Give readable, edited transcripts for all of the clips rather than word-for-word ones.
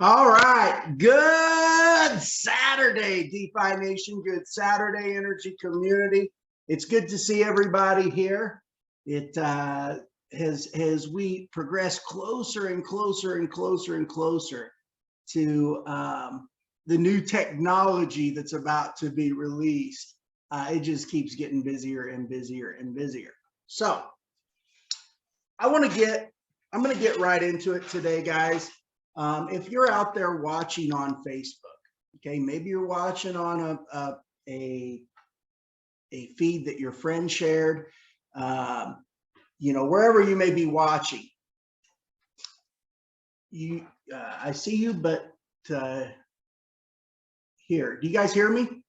All right, good Saturday, DeFi Nation. Good Saturday, Energy community. It's good to see everybody here. It as we progress closer and closer and closer and closer to the new technology that's about to be released. It just keeps getting busier and busier and busier. So I'm going to get right into it today, guys. If you're out there watching on Facebook, okay, maybe you're watching on a feed that your friend shared, wherever you may be watching. I see you, but here, do you guys hear me?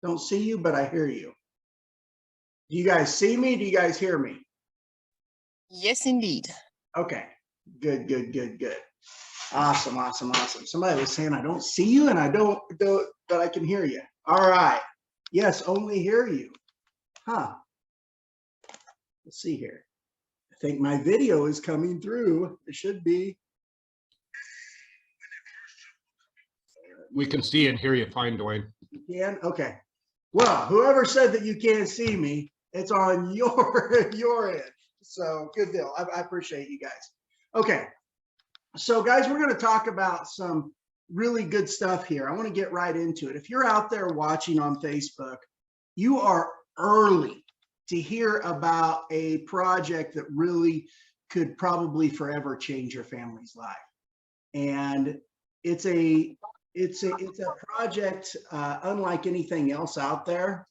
Don't see you, but I hear you. Do you guys see me? Do you guys hear me? Yes, indeed. Okay, good. Awesome. Somebody was saying, I don't see you and I don't, but I can hear you. All right. Yes, only hear you. Huh. Let's see here. I think my video is coming through. It should be. We can see and hear you fine, Dwayne. You can? Okay. Well, whoever said that you can't see me, it's on your end. So good deal. I appreciate you guys. Okay. So guys, we're going to talk about some really good stuff here. I want to get right into it. If you're out there watching on Facebook, you are early to hear about a project that really could probably forever change your family's life. And it's a project unlike anything else out there.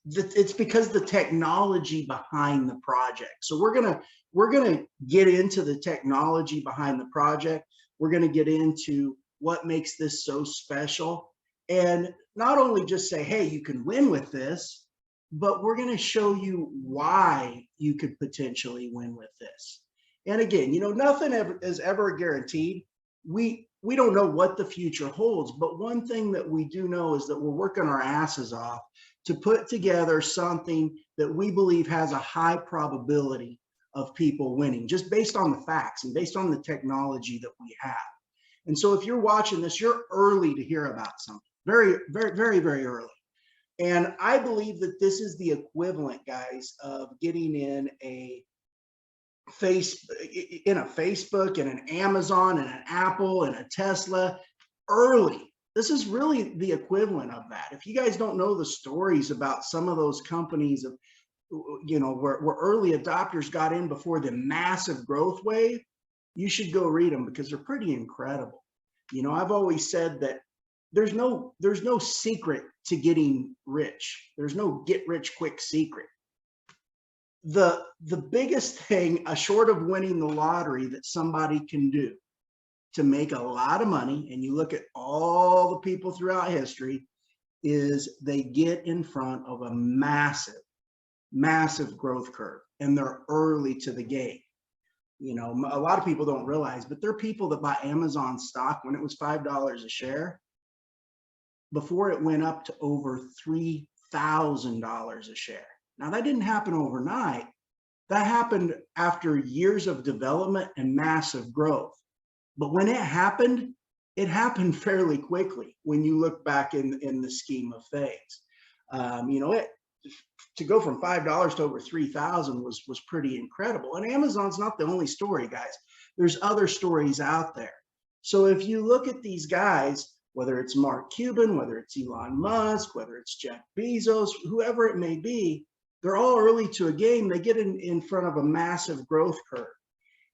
It's because the technology behind the project. So we're gonna get into the technology behind the project. We're gonna get into what makes this so special, and not only just say, hey, you can win with this, but we're gonna show you why you could potentially win with this. And again, nothing is ever guaranteed. We don't know what the future holds, but one thing that we do know is that we're working our asses off to put together something that we believe has a high probability of people winning, just based on the facts and based on the technology that we have. And so if you're watching this, you're early to hear about something, very early. And I believe that this is the equivalent, guys, of getting in a Facebook and an Amazon and an Apple and a Tesla early. This is really the equivalent of that. If you guys don't know the stories about some of those companies of, where early adopters got in before the massive growth wave, you should go read them because they're pretty incredible. I've always said that there's no secret to getting rich. There's no get rich quick secret. The biggest thing, short of winning the lottery, that somebody can do to make a lot of money, and you look at all the people throughout history, is they get in front of a massive growth curve, and they're early to the game. A lot of people don't realize, but there are people that buy Amazon stock when it was $5 a share before it went up to over $3,000 a share. Now, that didn't happen overnight. That happened after years of development and massive growth. But when it happened fairly quickly when you look back in the scheme of things. To go from $5 to over 3,000 was pretty incredible. And Amazon's not the only story, guys. There's other stories out there. So if you look at these guys, whether it's Mark Cuban, whether it's Elon Musk, whether it's Jeff Bezos, whoever it may be, they're all early to a game. They get in front of a massive growth curve.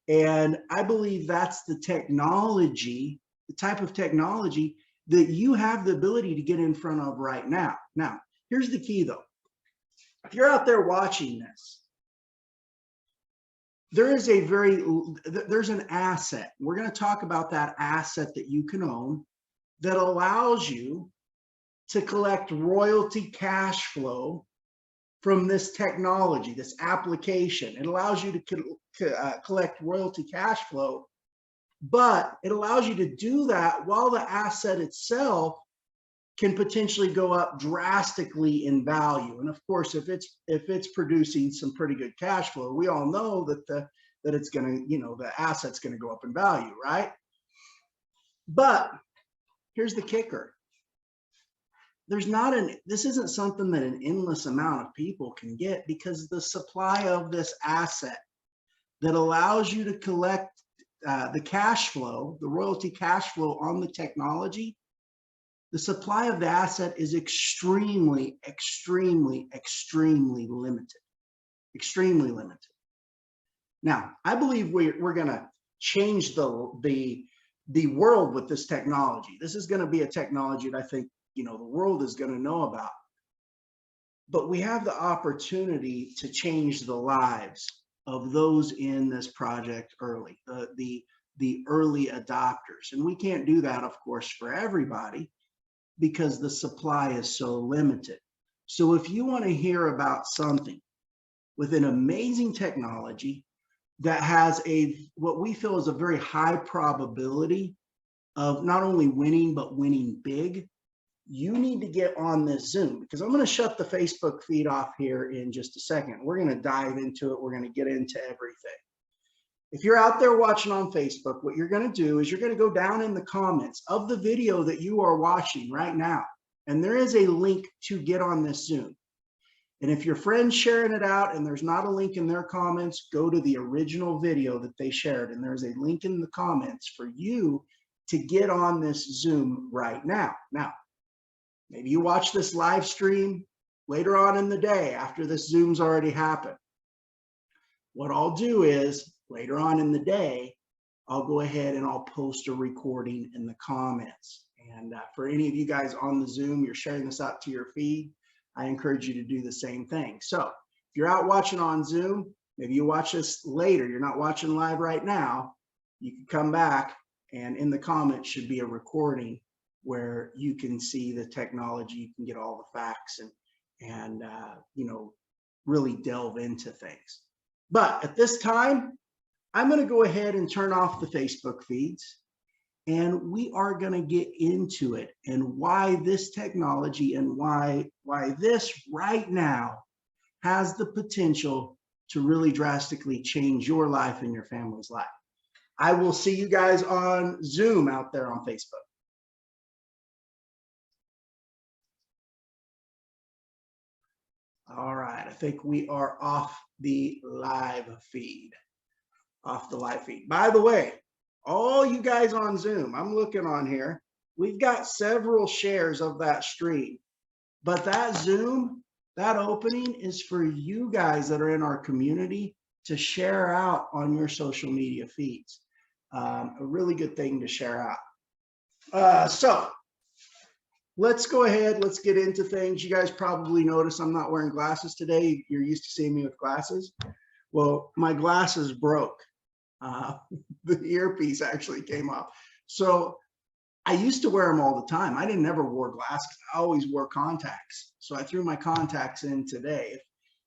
And I believe that's the technology, the type of technology that you have the ability to get in front of right now. Now, here's the key though. If you're out there watching this, there's an asset. We're going to talk about that asset that you can own that allows you to collect royalty cash flow from this technology, this application. It allows you to collect royalty cash flow, but it allows you to do that while the asset itself can potentially go up drastically in value. And of course, if it's producing some pretty good cash flow, we all know that that it's going to, you know, the asset's going to go up in value, right? But here's the kicker. This isn't something that an endless amount of people can get, because the supply of this asset that allows you to collect the cash flow, the royalty cash flow on the technology, the supply of the asset is extremely, extremely, extremely limited, extremely limited. Now, I believe we're going to change the world with this technology. This is going to be a technology that I think, you know, the world is going to know about. But we have the opportunity to change the lives of those in this project early, the early adopters. And we can't do that, of course, for everybody, because the supply is so limited. So if you want to hear about something with an amazing technology that has what we feel is a very high probability of not only winning, but winning big, you need to get on this Zoom, because I'm going to shut the Facebook feed off here in just a second. We're going to dive into it. We're going to get into everything. If you're out there watching on Facebook, what you're going to do is you're going to go down in the comments of the video that you are watching right now, and there is a link to get on this Zoom. And if your friend's sharing it out and there's not a link in their comments, go to the original video that they shared, and there's a link in the comments for you to get on this Zoom right now. Now, maybe you watch this live stream later on in the day after this Zoom's already happened. What I'll do is later on in the day, I'll go ahead and I'll post a recording in the comments. And for any of you guys on the Zoom, you're sharing this out to your feed, I encourage you to do the same thing. So if you're out watching on Zoom, maybe you watch this later, you're not watching live right now, you can come back, and in the comments should be a recording where you can see the technology, you can get all the facts and you know, really delve into things. But at this time, I'm going to go ahead and turn off the Facebook feeds, and we are going to get into it and why this technology and why this right now has the potential to really drastically change your life and your family's life. I will see you guys on Zoom out there on Facebook. All right, I think we are off the live feed. Off the live feed. By the way, all you guys on Zoom, I'm looking on here, we've got several shares of that stream, but that Zoom, that opening is for you guys that are in our community to share out on your social media feeds. A really good thing to share out. So let's go ahead, let's get into things. You guys probably notice I'm not wearing glasses today. You're used to seeing me with glasses. Well, my glasses broke. The earpiece actually came off. So I used to wear them all the time. I never wore glasses. I always wore contacts. So I threw my contacts in today.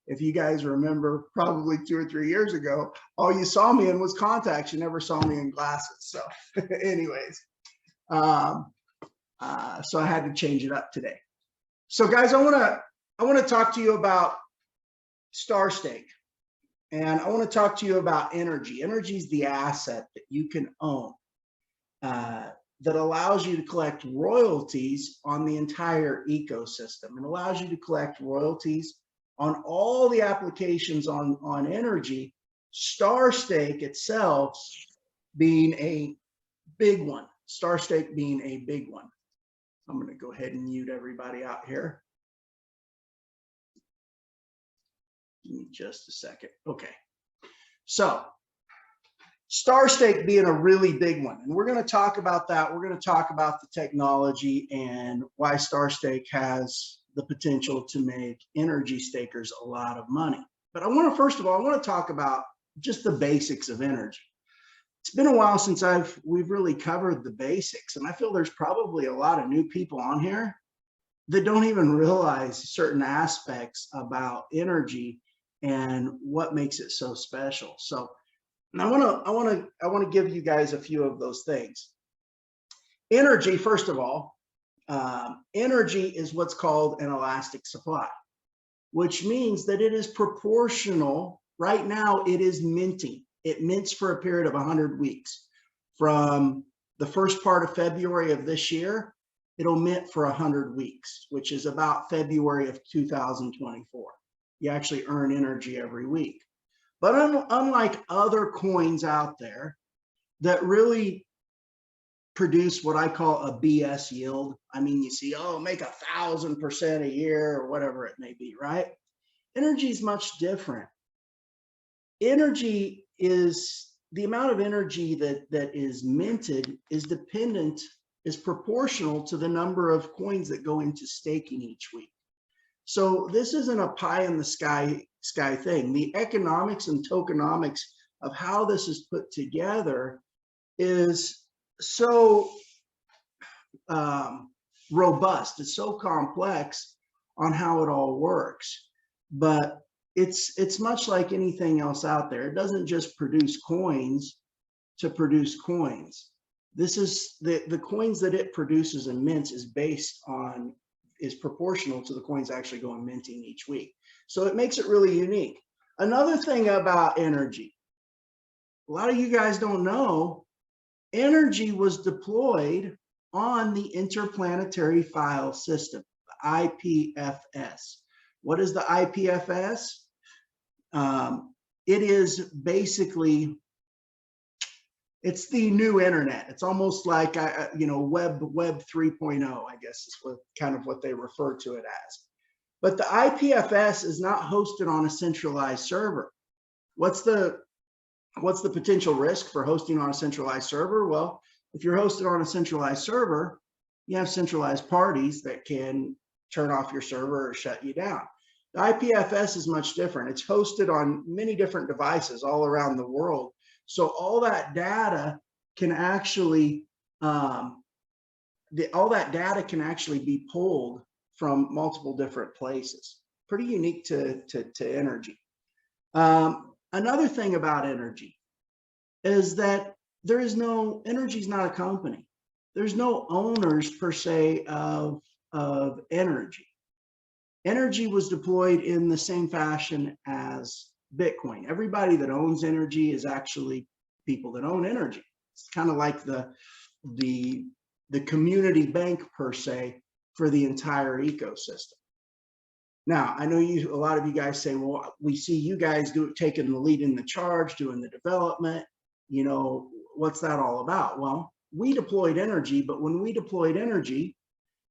If you guys remember, probably 2 or 3 years ago, all you saw me in was contacts. You never saw me in glasses. So anyways, so I had to change it up today. So guys, I want to talk to you about Starstake. And I want to talk to you about NRGY. NRGY is the asset that you can own that allows you to collect royalties on the entire ecosystem. It allows you to collect royalties on all the applications on NRGY, Starstake itself being a big one. Starstake being a big one. I'm going to go ahead and mute everybody out here. Give me just a second. Okay. So Starstake being a really big one. And we're going to talk about that. We're going to talk about the technology and why Starstake has the potential to make NRGY stakers a lot of money. But I want to, first of all, I want to talk about just the basics of NRGY. It's been a while since we've really covered the basics. And I feel there's probably a lot of new people on here that don't even realize certain aspects about NRGY and what makes it so special. So I want to give you guys a few of those things. NRGY, first of all, NRGY is what's called an elastic supply, which means that it is proportional. Right now, it is minting. It mints for a period of 100 weeks. From the first part of February of this year, it'll mint for 100 weeks, which is about February of 2024. You actually earn energy every week. But unlike other coins out there that really produce what I call a BS yield, I mean, you see, oh, make 1,000% a year or whatever it may be, right? Energy is much different. Energy is the amount of energy that is minted is proportional to the number of coins that go into staking each week. So this isn't a pie in the sky thing. The economics and tokenomics of how this is put together is so robust. It's so complex on how it all works, but it's much like anything else out there. It doesn't just produce coins to produce coins. This is the coins that it produces and mints is proportional to the coins actually going minting each week. So it makes it really unique. Another thing about NRGY, a lot of you guys don't know, NRGY was deployed on the Interplanetary File System, the IPFS. What is the IPFS? It is basically, it's the new internet. It's almost like, Web 3.0, I guess is what they refer to it as. But the IPFS is not hosted on a centralized server. What's the potential risk for hosting on a centralized server? Well, if you're hosted on a centralized server, you have centralized parties that can turn off your server or shut you down. The IPFS is much different. It's hosted on many different devices all around the world. So all that data can actually, be pulled from multiple different places. Pretty unique to NRGY. Another thing about NRGY is that NRGY is not a company. There's no owners per se of NRGY. NRGY was deployed in the same fashion as Bitcoin. Everybody that owns NRGY is actually people that own NRGY. It's kind of like the community bank per se for the entire ecosystem. Now, I know a lot of you guys say, well, we see you guys taking the lead in the charge, doing the development. What's that all about? Well, we deployed NRGY, but when we deployed NRGY,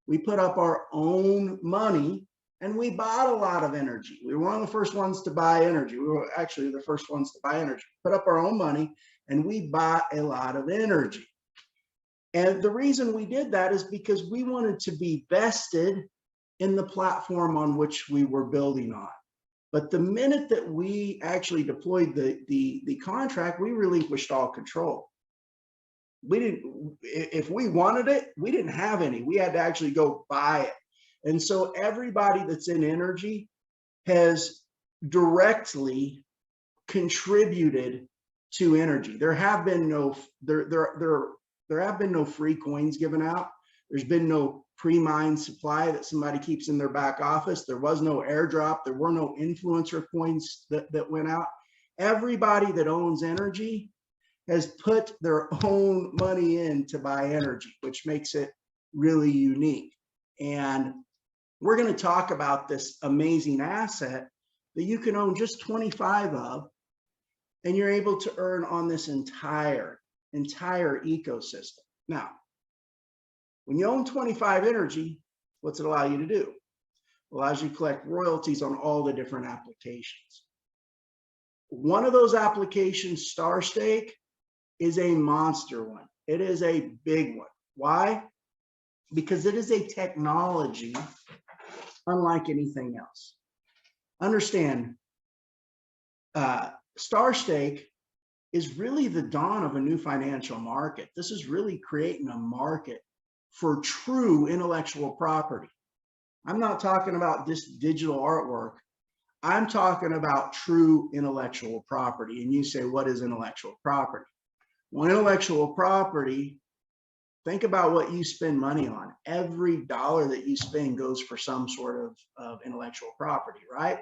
we put up our own money and we bought a lot of NRGY. We were one of the first ones to buy NRGY. We were actually the first ones to buy NRGY. Put up our own money and we bought a lot of NRGY. And the reason we did that is because we wanted to be vested in the platform on which we were building on. But the minute that we actually deployed the contract, we relinquished all control. If we wanted it, we didn't have any. We had to actually go buy it. And so everybody that's in NRGY has directly contributed to NRGY. There have been no free coins given out. There's been no pre-mined supply that somebody keeps in their back office. There was no airdrop. There were no influencer coins that went out. Everybody that owns NRGY has put their own money in to buy NRGY, which makes it really unique. And we're going to talk about this amazing asset that you can own just 25 of, and you're able to earn on this entire ecosystem. Now, when you own 25 NRGY, what's it allow you to do? It allows you to collect royalties on all the different applications. One of those applications, Starstake, is a monster one. It is a big one. Why? Because it is a technology unlike anything else. Understand, Starstake is really the dawn of a new financial market. This is really creating a market for true intellectual property. I'm not talking about this digital artwork. I'm talking about true intellectual property. And you say, what is intellectual property? Well, intellectual property, think about what you spend money on. Every dollar that you spend goes for some sort of intellectual property, right?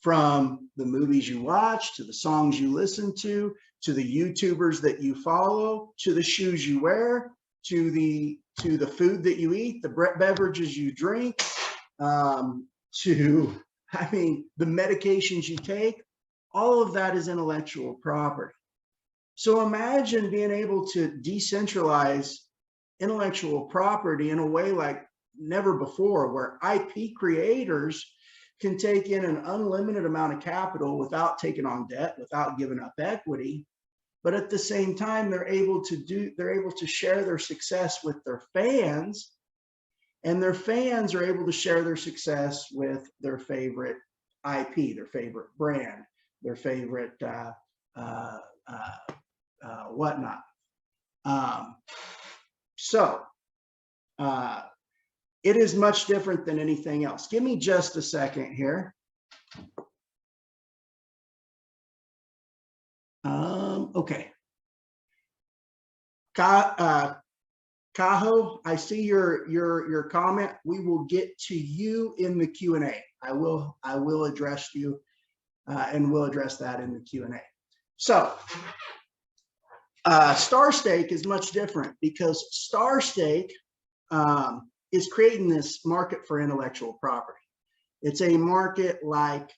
from the movies you watch, to the songs you listen to the YouTubers that you follow, to the shoes you wear, to the food that you eat, the beverages you drink, to, I mean, the medications you take. All of that is intellectual property. So imagine being able to decentralize intellectual property in a way like never before, where IP creators can take in an unlimited amount of capital without taking on debt, without giving up equity. But at the same time, they're able to share their success with their fans, and their fans are able to share their success with their favorite IP, their favorite brand, their favorite whatnot. It is much different than anything else. Give me just a second here. Okay. Cajo, I see your comment. We will get to you in the Q&A. I will address you, and we'll address that in the Q&A. So, Starstake is much different, because Starstake is creating this market for intellectual property. It's a market like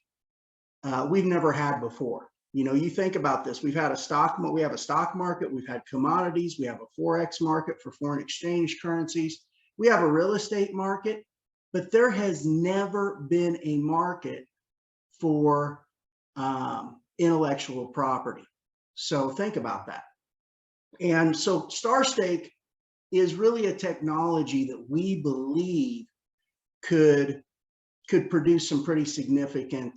we've never had before. You know, you think about this. We have a stock market, we've had commodities, we have a Forex market for foreign exchange currencies, we have a real estate market, but there has never been a market for intellectual property. So think about that. And so Starstake is really a technology that we believe could produce some pretty significant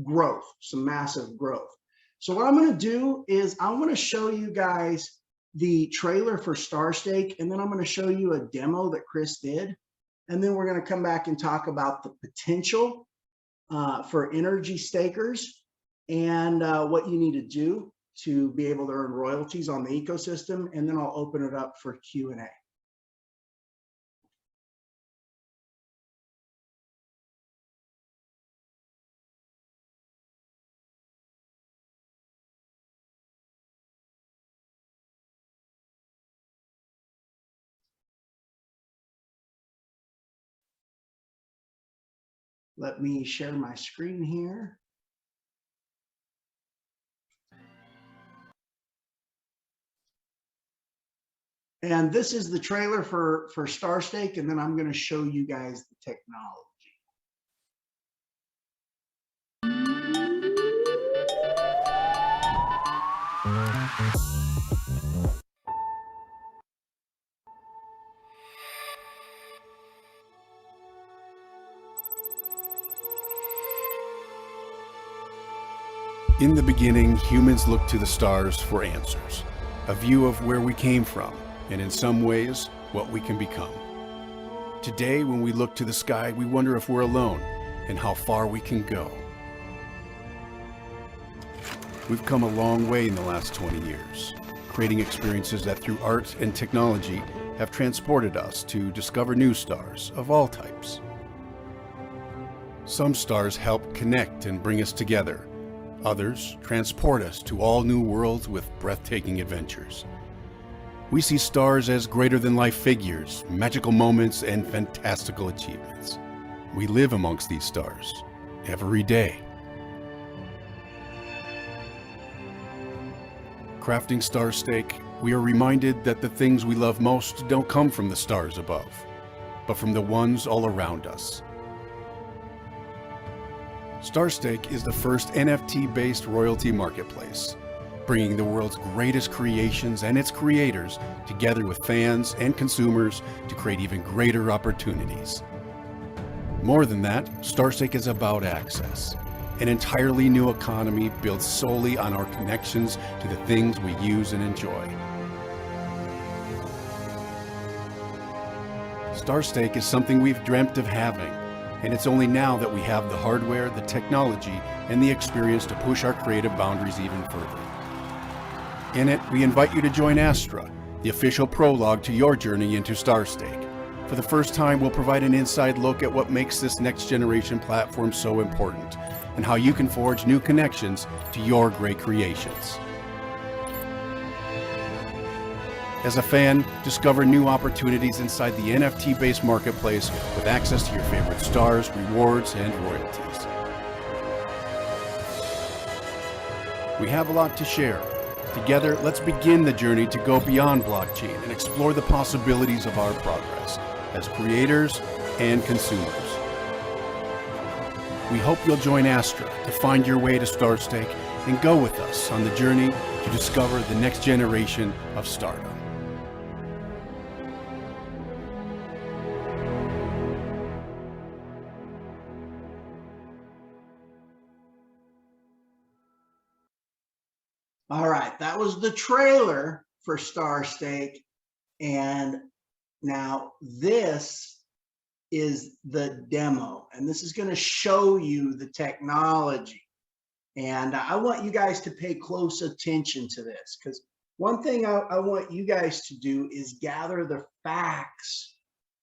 growth, some massive growth. So what I'm going to do is I'm going to show you guys the trailer for Starstake, and then I'm going to show you a demo that Chris did, and then we're going to come back and talk about the potential for NRGY stakers and what you need to do to be able to earn royalties on the ecosystem, and then I'll open it up for Q&A. Let me share my screen here. And this is the trailer for Starstake, and then I'm going to show you guys the technology. In the beginning, humans looked to the stars for answers, a view of where we came from, and in some ways, what we can become. Today, when we look to the sky, we wonder if we're alone and how far we can go. We've come a long way in the last 20 years, creating experiences that through art and technology have transported us to discover new stars of all types. Some stars help connect and bring us together. Others transport us to all new worlds with breathtaking adventures. We see stars as greater-than-life figures, magical moments, and fantastical achievements. We live amongst these stars every day. Crafting Starstake, we are reminded that the things we love most don't come from the stars above, but from the ones all around us. Starstake is the first NFT-based royalty marketplace, bringing the world's greatest creations and its creators together with fans and consumers to create even greater opportunities. More than that, Starstake is about access, an entirely new economy built solely on our connections to the things we use and enjoy. Starstake is something we've dreamt of having, and it's only now that we have the hardware, the technology, and the experience to push our creative boundaries even further. In it, we invite you to join Astra, the official prologue to your journey into Starstake. For the first time, we'll provide an inside look at what makes this next generation platform so important, and how you can forge new connections to your great creations. As a fan, discover new opportunities inside the NFT-based marketplace with access to your favorite stars, rewards, and royalties. We have a lot to share. Together, let's begin the journey to go beyond blockchain and explore the possibilities of our progress as creators and consumers. We hope you'll join Astra to find your way to Starstake and go with us on the journey to discover the next generation of stardom. All right, that was the trailer for Starstake. And now this is the demo. And this is going to show you the technology. And I want you guys to pay close attention to this, because one thing I want you guys to do is gather the facts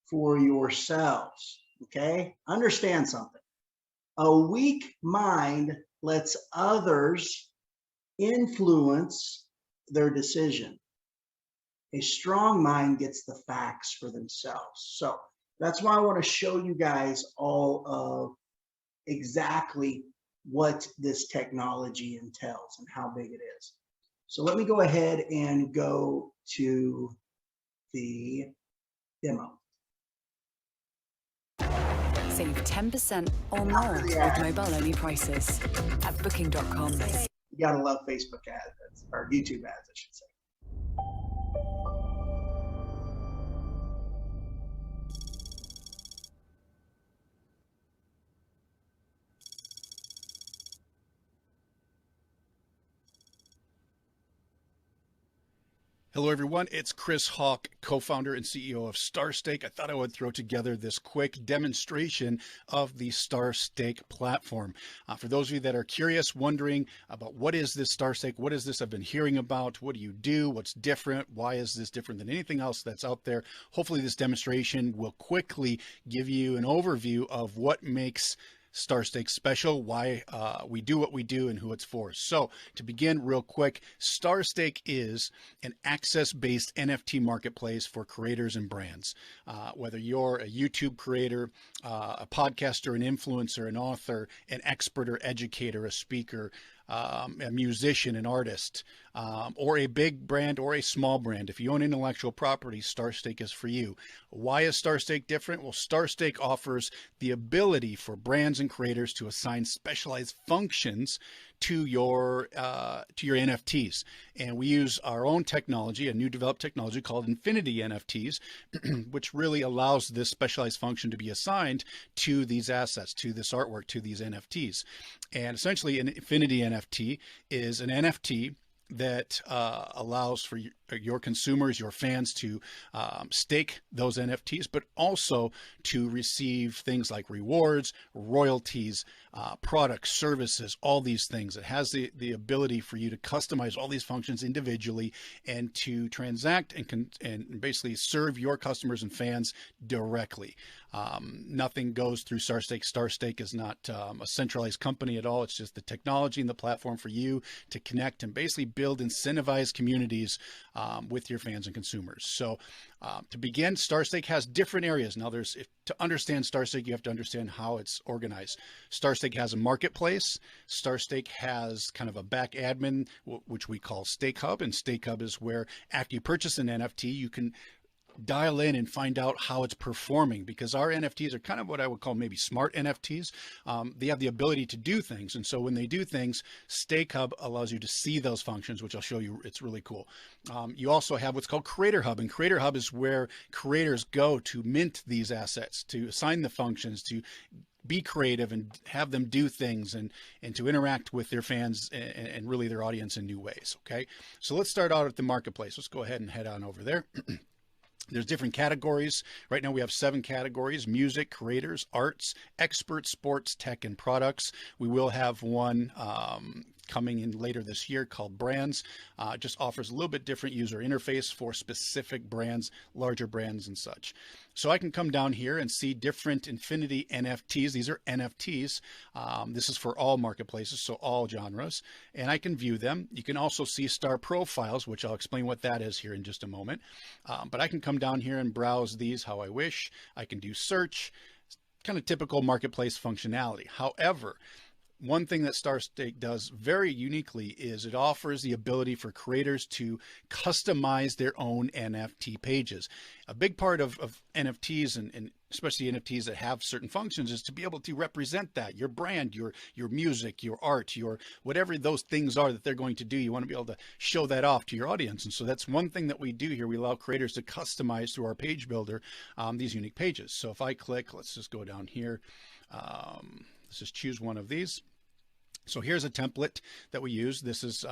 for yourselves. Okay? Understand something. A weak mind lets others influence their decision. A strong mind gets the facts for themselves. So that's why I want to show you guys all of exactly what this technology entails and how big it is. So let me go ahead and go to the demo. Save 10% or more with mobile-only prices at booking.com. You gotta love Facebook ads, or YouTube ads, I should say. Hello, everyone. It's Chris Hawk, co-founder and CEO of Starstake. I thought I would throw together this quick demonstration of the Starstake platform. For those of you that are curious, wondering about what is this Starstake, what is this I've been hearing about, what do you do, what's different, why is this different than anything else that's out there? Hopefully this demonstration will quickly give you an overview of what makes Starstake special, why we do what we do, and who it's for. So to begin real quick, Starstake is an access-based NFT marketplace for creators and brands. Whether you're a YouTube creator, a podcaster, an influencer, an author, an expert or educator, a speaker, a musician, an artist, or a big brand or a small brand. If you own intellectual property, Starstake is for you. Why is Starstake different? Well, Starstake offers the ability for brands and creators to assign specialized functions to your NFTs. And we use our own technology, a new developed technology called Infinity NFTs, which really allows this specialized function to be assigned to these assets, to this artwork, to these NFTs. And essentially an Infinity NFT is an NFT that allows for your consumers, your fans to stake those NFTs, but also to receive things like rewards, royalties, products, services, all these things. It has the ability for you to customize all these functions individually and to transact and basically serve your customers and fans directly. Nothing goes through Starstake. Starstake is not a centralized company at all. It's just the technology and the platform for you to connect and basically build incentivized communities with your fans and consumers. So to begin, Starstake has different areas. Now to understand Starstake, you have to understand how it's organized. Starstake has a marketplace. Starstake has kind of a back admin, which we call Stake Hub. And Stake Hub is where after you purchase an NFT, you can dial in and find out how it's performing, because our NFTs are kind of what I would call maybe smart NFTs. They have the ability to do things. And so when they do things, Stake Hub allows you to see those functions, which I'll show you. It's really cool. You also have what's called Creator Hub, and Creator Hub is where creators go to mint these assets, to assign the functions, to be creative and have them do things and to interact with their fans and really their audience in new ways. Okay. So let's start out at the marketplace. Let's go ahead and head on over there. There's different categories. Right now we have 7 categories: music, creators, arts, experts, sports, tech, and products. We will have one coming in later this year called Brands. Just offers a little bit different user interface for specific brands, larger brands and such. So I can come down here and see different Infinity NFTs. These are NFTs. This is for all marketplaces, so all genres, and I can view them. You can also see star profiles, which I'll explain what that is here in just a moment. But I can come down here and browse these how I wish. I can do search, kind of typical marketplace functionality. However, one thing that Starstake does very uniquely is it offers the ability for creators to customize their own NFT pages. A big part of NFTs and especially NFTs that have certain functions is to be able to represent that, your brand, your music, your art, your whatever those things are that they're going to do. You want to be able to show that off to your audience. And so that's one thing that we do here. We allow creators to customize through our page builder these unique pages. So if I click, let's just go down here. Let's just choose one of these. So here's a template that we use. This is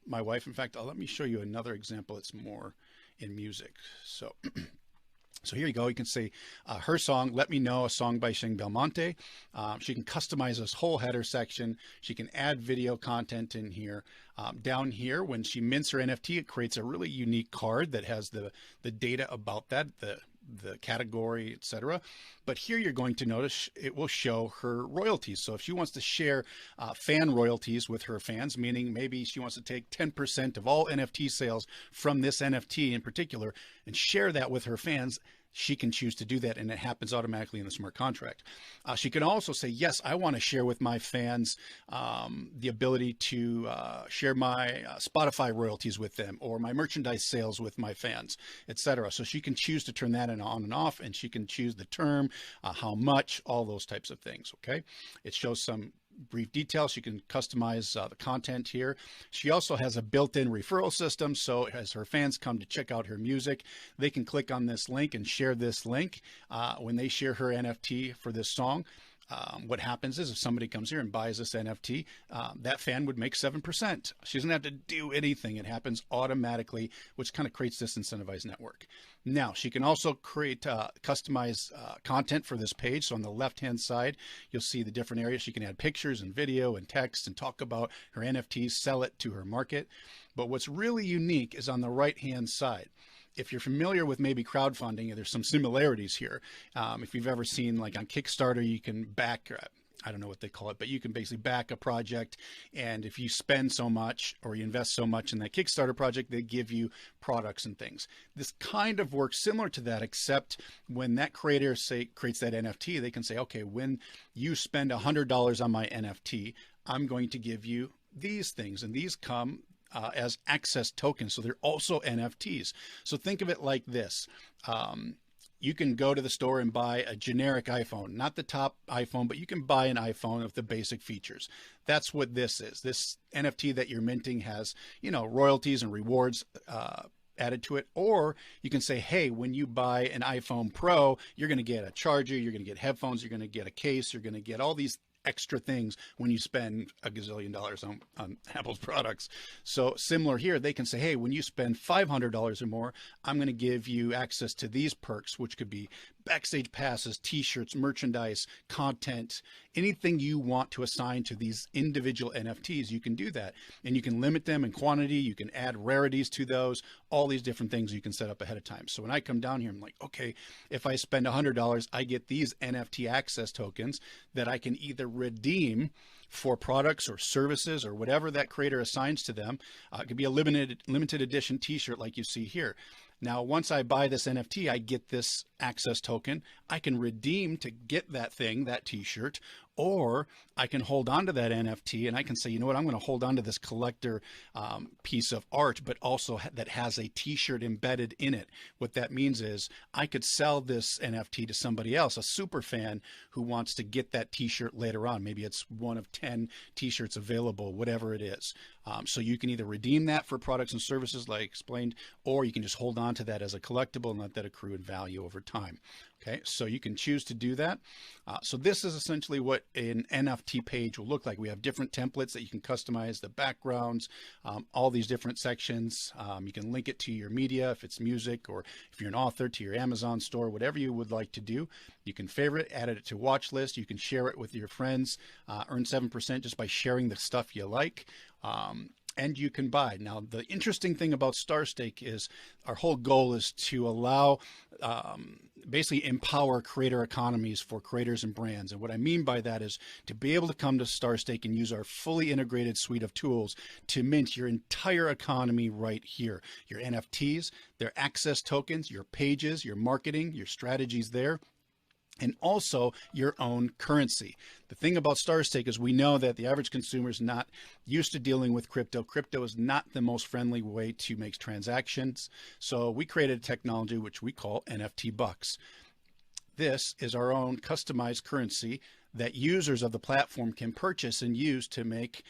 my wife. In fact, let me show you another example. It's more in music. So, so here you go. You can see her song, Let Me Know, a song by Shing Belmonte. She can customize this whole header section. She can add video content in here. Down here, when she mints her NFT, it creates a really unique card that has the data about that, the category, etc. But here you're going to notice it will show her royalties. So if she wants to share fan royalties with her fans, meaning maybe she wants to take 10% of all NFT sales from this NFT in particular and share that with her fans, she can choose to do that, and it happens automatically in the smart contract. She can also say, yes, I want to share with my fans the ability to share my Spotify royalties with them, or my merchandise sales with my fans, etc. So she can choose to turn that on and off, and she can choose the term, how much, all those types of things. Okay, it shows some brief details. You can customize the content here. She also has a built-in referral system. So as her fans come to check out her music, they can click on this link and share this link. When they share her NFT for this song, what happens is if somebody comes here and buys this NFT, that fan would make 7%. She doesn't have to do anything. It happens automatically, which kind of creates this incentivized network. Now, she can also create customized content for this page. So on the left-hand side, you'll see the different areas. She can add pictures and video and text and talk about her NFTs, sell it to her market. But what's really unique is on the right-hand side. If you're familiar with maybe crowdfunding, there's some similarities here. If you've ever seen, like on Kickstarter, you can back, I don't know what they call it, but you can basically back a project. And if you spend so much or you invest so much in that Kickstarter project, they give you products and things. This kind of works similar to that, except when that creator creates that NFT, they can say, okay, when you spend $100 on my NFT, I'm going to give you these things, and these come as access tokens. So they're also NFTs. So think of it like this. You can go to the store and buy a generic iPhone, not the top iPhone, but you can buy an iPhone with the basic features. That's what this is. This NFT that you're minting has, royalties and rewards added to it. Or you can say, hey, when you buy an iPhone Pro, you're going to get a charger, you're going to get headphones, you're going to get a case, you're going to get all these extra things when you spend $1 gazillion on Apple's products. So similar here, they can say, hey, when you spend $500 or more, I'm going to give you access to these perks, which could be backstage passes, t-shirts, merchandise, content, anything you want to assign to these individual NFTs, you can do that. And you can limit them in quantity. You can add rarities to those, all these different things you can set up ahead of time. So when I come down here, I'm like, okay, if I spend $100, I get these NFT access tokens that I can either redeem for products or services or whatever that creator assigns to them. It could be a limited edition t-shirt like you see here. Now, once I buy this NFT, I get this access token. I can redeem to get that thing, that t-shirt, or I can hold on to that NFT and I can say, you know what, I'm going to hold on to this collector piece of art, but also that has a t-shirt embedded in it. What that means is I could sell this NFT to somebody else, a super fan who wants to get that t-shirt later on. Maybe it's one of 10 t-shirts available, whatever it is. So you can either redeem that for products and services like I explained, or you can just hold on to that as a collectible and let that accrue in value over time. Okay, so you can choose to do that. So this is essentially what an NFT page will look like. We have different templates that you can customize, the backgrounds, all these different sections. You can link it to your media if it's music, or if you're an author, to your Amazon store, whatever you would like to do. You can favorite, add it to watch list. You can share it with your friends, earn 7% just by sharing the stuff you like. And you can buy. Now, the interesting thing about Starstake is our whole goal is to allow, basically empower creator economies for creators and brands. And what I mean by that is to be able to come to Starstake and use our fully integrated suite of tools to mint your entire economy right here. Your NFTs, their access tokens, your pages, your marketing, your strategies there, and also your own currency. The thing about Starstake is we know that the average consumer is not used to dealing with crypto. Crypto is not the most friendly way to make transactions. So we created a technology which we call NFT bucks. This is our own customized currency that users of the platform can purchase and use to make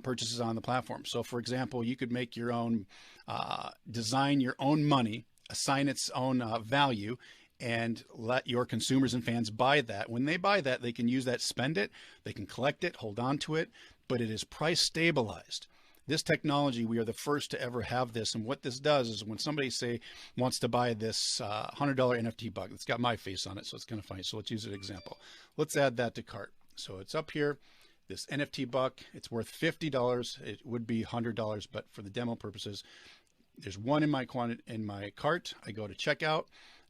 purchases on the platform. So for example, you could make your own, design your own money, assign its own value, and let your consumers and fans buy that. When they buy that, they can use that, spend it, they can collect it, hold on to it, but it is price stabilized. This technology, we are the first to ever have this. And what this does is when somebody say wants to buy this $100 NFT buck, it's got my face on it, so it's kind of funny. So let's use an example. Let's add that to cart. So it's up here, this NFT buck, it's worth $50. It would be $100, but for the demo purposes, there's one in my cart. I go to checkout.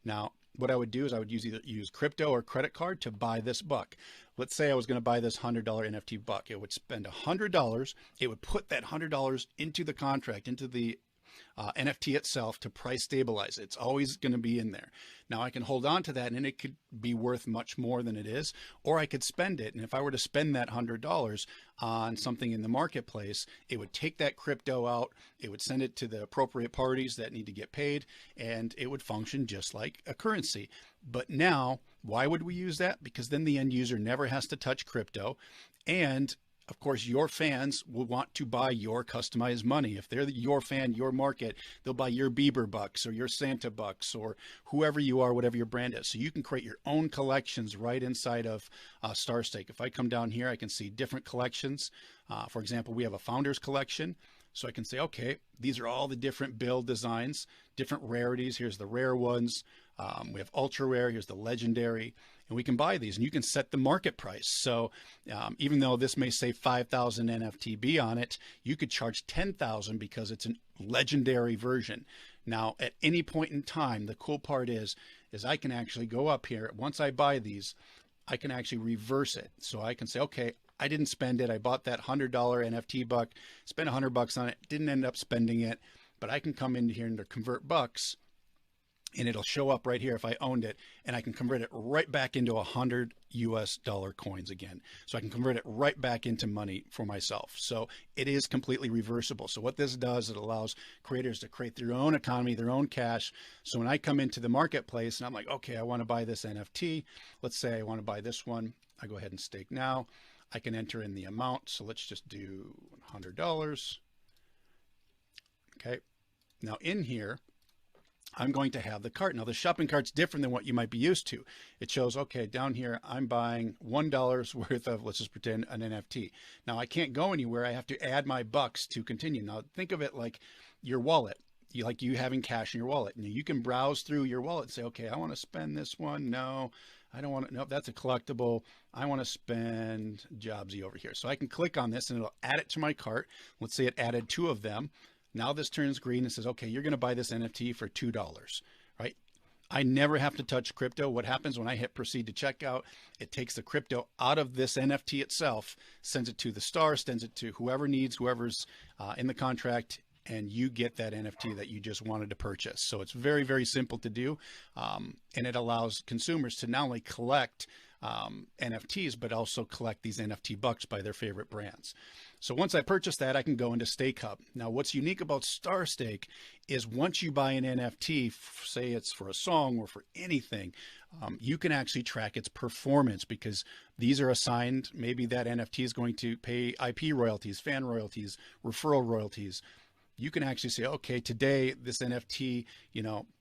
Now, what I would do is I would either use crypto or credit card to buy this buck. Let's say I was going to buy this $100 NFT buck. It would spend $100. It would put that $100 into the contract, into the NFT itself to price stabilize it. It's always going to be in there. Now I can hold on to that and it could be worth much more than it is, or I could spend it. And if I were to spend that $100 on something in the marketplace, it would take that crypto out, it would send it to the appropriate parties that need to get paid, and it would function just like a currency. But now, why would we use that? Because then the end user never has to touch crypto, and of course, your fans will want to buy your customized money. If they're your fan, your market, they'll buy your Bieber bucks or your Santa bucks or whoever you are, whatever your brand is. So you can create your own collections right inside of Starstake. If I come down here, I can see different collections. For example, we have a founders collection. So I can say, okay, these are all the different build designs, different rarities. Here's the rare ones. We have ultra rare. Here's the legendary. And we can buy these and you can set the market price. So even though this may say 5,000 NFTB on it, you could charge 10,000 because it's a legendary version. Now, at any point in time, the cool part is I can actually go up here. Once I buy these, I can actually reverse it. So I can say, okay, I didn't spend it. I bought that $100 NFT buck, spent $100 on it, didn't end up spending it, but I can come in here and convert bucks, and it'll show up right here if I owned it, and I can convert it right back into $100 US coins again. So I can convert it right back into money for myself. So it is completely reversible. So what this does, it allows creators to create their own economy, their own cash. So when I come into the marketplace and I'm like, okay, I want to buy this NFT. Let's say I want to buy this one. I go ahead and stake now. I can enter in the amount. So let's just do $100. Okay. Now in here, I'm going to have the cart. Now the shopping cart's different than what you might be used to. It shows, okay, down here, I'm buying $1 worth of, let's just pretend, an NFT. Now I can't go anywhere. I have to add my bucks to continue. Now think of it like your wallet. Like you having cash in your wallet. Now you can browse through your wallet and say, okay, I want to spend this one. No, I don't want to. Nope, that's a collectible. I want to spend Jobsy over here. So I can click on this and it'll add it to my cart. Let's say it added 2 of them. Now this turns green and says, okay, you're going to buy this NFT for $2, right? I never have to touch crypto. What happens when I hit proceed to checkout, it takes the crypto out of this NFT itself, sends it to the star, sends it to whoever needs, whoever's in the contract, and you get that NFT that you just wanted to purchase. So it's very, very simple to do. And it allows consumers to not only collect NFTs, but also collect these NFT bucks by their favorite brands. So once I purchase that, I can go into Stake Hub. Now, what's unique about Starstake is once you buy an NFT, say it's for a song or for anything, you can actually track its performance because these are assigned. Maybe that NFT is going to pay IP royalties, fan royalties, referral royalties. You can actually say, okay, today this NFT,